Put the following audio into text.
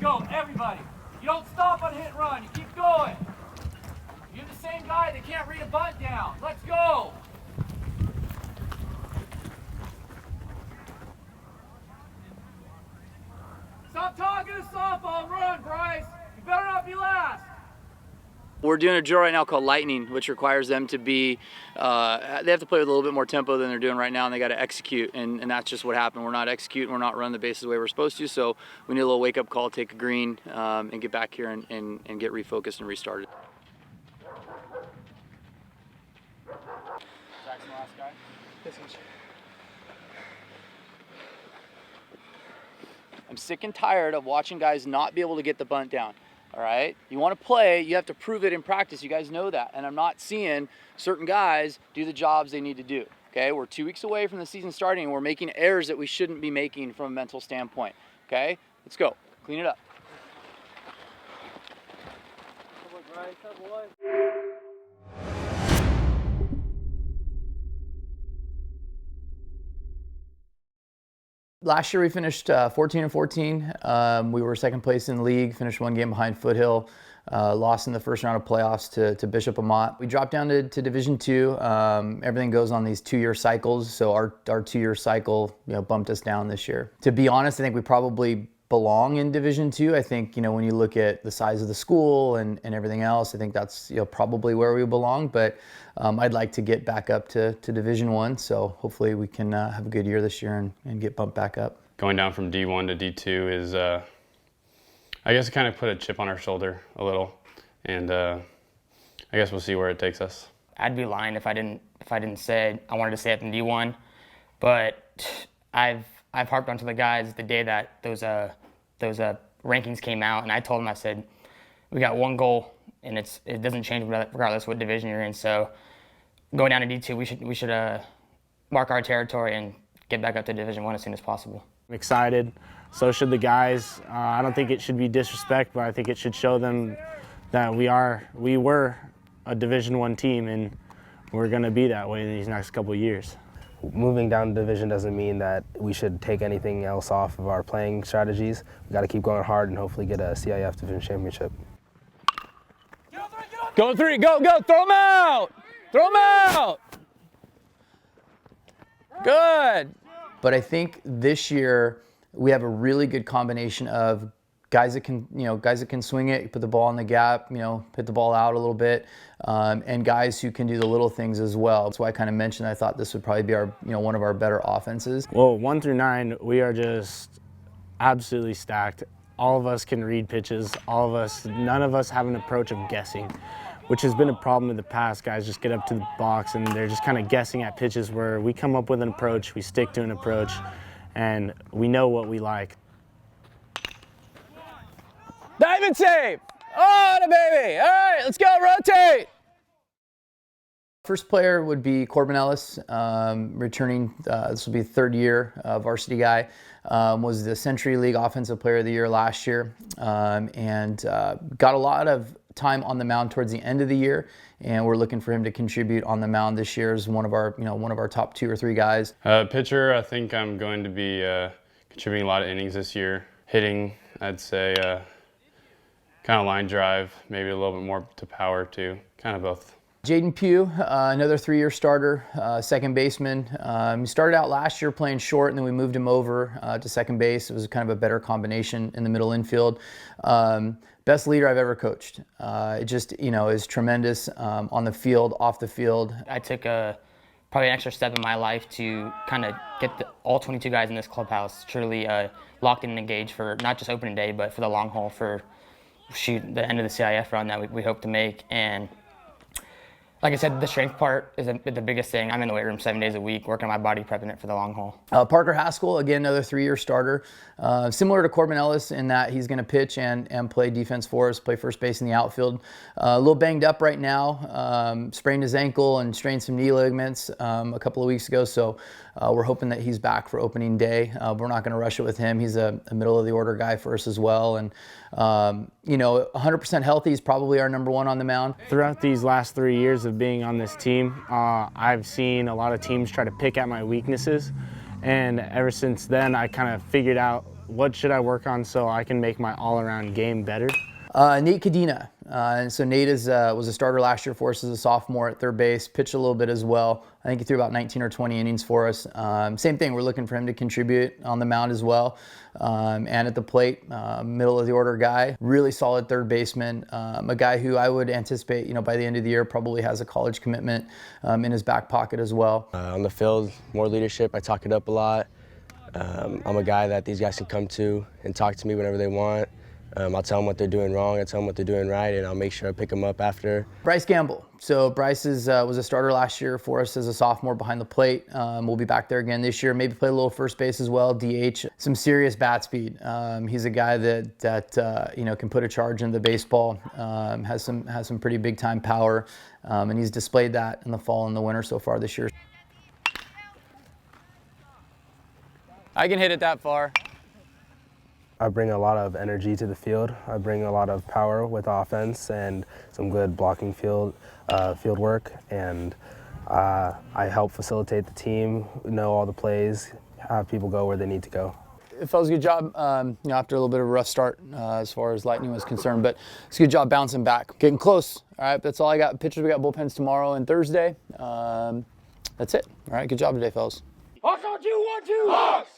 go, everybody. You don't stop on hit and run, you keep going. You're the same guy that can't read a bunt down. Let's go. Stop talking to softball and run, Bryce. You better not be last. We're doing a drill right now called lightning, which requires them to be, they have to play with a little bit more tempo than they're doing right now, and they got to execute, and that's just what happened. We're not executing, we're not running the bases the way we're supposed to, so we need a little wake-up call, take a green, and get back here and get refocused and restarted. Jackson, last guy. I'm sick and tired of watching guys not be able to get the bunt down. All right, you want to play, you have to prove it in practice. You guys know that, and I'm not seeing certain guys do the jobs they need to do. Okay, we're 2 weeks away from the season starting, and we're making errors that we shouldn't be making from a mental standpoint. Okay, let's go, clean it up. Last year we finished 14-14. We were second place in the league, finished one game behind Foothill, lost in the first round of playoffs to Bishop Amat. We dropped down to Division II. Everything goes on these 2-year cycles, so our 2-year cycle bumped us down this year. To be honest, I think we probably belong in Division II. I think when you look at the size of the school and everything else, I think that's probably where we belong. But I'd like to get back up to Division I, so hopefully we can have a good year this year and get bumped back up. Going down from D1 to D2 is, I guess, it kind of put a chip on our shoulder a little, and I guess we'll see where it takes us. I'd be lying if I didn't say I wanted to stay up in D1, but I've harped onto the guys the day that those rankings came out, and I told them, I said, we got one goal, and it doesn't change regardless what division you're in. So going down to D2, we should mark our territory and get back up to Division I as soon as possible. I'm excited. So should the guys. I don't think it should be disrespect, but I think it should show them that we were a Division I team, and we're going to be that way in these next couple of years. Moving down division doesn't mean that we should take anything else off of our playing strategies. We've got to keep going hard and hopefully get a CIF Division Championship. Go 3, go, throw them out! Throw them out! Good! But I think this year we have a really good combination of guys that can swing it, put the ball in the gap, hit the ball out a little bit, and guys who can do the little things as well. That's why I kind of mentioned I thought this would probably be our, one of our better offenses. Well, 1 through 9, we are just absolutely stacked. All of us can read pitches. None of us have an approach of guessing, which has been a problem in the past. Guys just get up to the box and they're just kind of guessing at pitches, where we come up with an approach, we stick to an approach, and we know what we like. Dive and save! Oh, the baby! All right, let's go, rotate! First player would be Corbin Ellis, returning, this will be third year varsity guy, was the Century League Offensive Player of the Year last year, and got a lot of time on the mound towards the end of the year, and we're looking for him to contribute on the mound this year as one of our top 2 or 3 guys. Pitcher, I think I'm going to be contributing a lot of innings this year. Hitting, I'd say, kind of line drive, maybe a little bit more to power too, kind of both. Jaden Pugh, another 3-year starter, second baseman. He started out last year playing short, and then we moved him over to second base. It was kind of a better combination in the middle infield. Best leader I've ever coached. It just, is tremendous on the field, off the field. I took probably an extra step in my life to kind of get all 22 guys in this clubhouse truly locked in and engaged for not just opening day, but for the long haul, for the end of the CIF run that we hope to make. And like I said, the strength part is the biggest thing. I'm in the weight room 7 days a week, working on my body, prepping it for the long haul. Parker Haskell, again, another 3-year starter. Similar to Corbin Ellis in that he's going to pitch and play defense for us, play first base in the outfield. A little banged up right now, sprained his ankle and strained some knee ligaments a couple of weeks ago, so we're hoping that he's back for opening day. We're not going to rush it with him. He's a middle of the order guy for us as well, and 100% healthy is probably our number 1 on the mound. Throughout these last 3 years of being on this team, I've seen a lot of teams try to pick at my weaknesses, and ever since then I kind of figured out what should I work on so I can make my all-around game better? Nate CADENA. And so Nate was a starter last year for us as a sophomore at third base, pitched a little bit as well. I think he threw about 19 or 20 innings for us. Same thing, we're looking for him to contribute on the mound as well. And at the plate, middle of the order guy, really solid third baseman, a guy who I would anticipate, by the end of the year probably has a college commitment in his back pocket as well. On the field, more leadership, I talk it up a lot. I'm a guy that these guys can come to and talk to me whenever they want. I'll tell them what they're doing wrong, I'll tell them what they're doing right, and I'll make sure I pick them up after. Bryce Gamble. So Bryce was a starter last year for us as a sophomore behind the plate. We'll be back there again this year. Maybe play a little first base as well, DH. Some serious bat speed. He's a guy that can put a charge in the baseball. Has some pretty big time power, and he's displayed that in the fall and the winter so far this year. I can hit it that far. I bring a lot of energy to the field. I bring a lot of power with offense and some good blocking field work, and I help facilitate the team, know all the plays, have people go where they need to go. It felt a good job, after a little bit of a rough start as far as Lightning was concerned, but it's a good job bouncing back, getting close. All right, that's all I got. Pitchers, we got bullpens tomorrow and Thursday. That's it. All right, good job today, fellas. Hawks on 2, 1, 2. Hawks!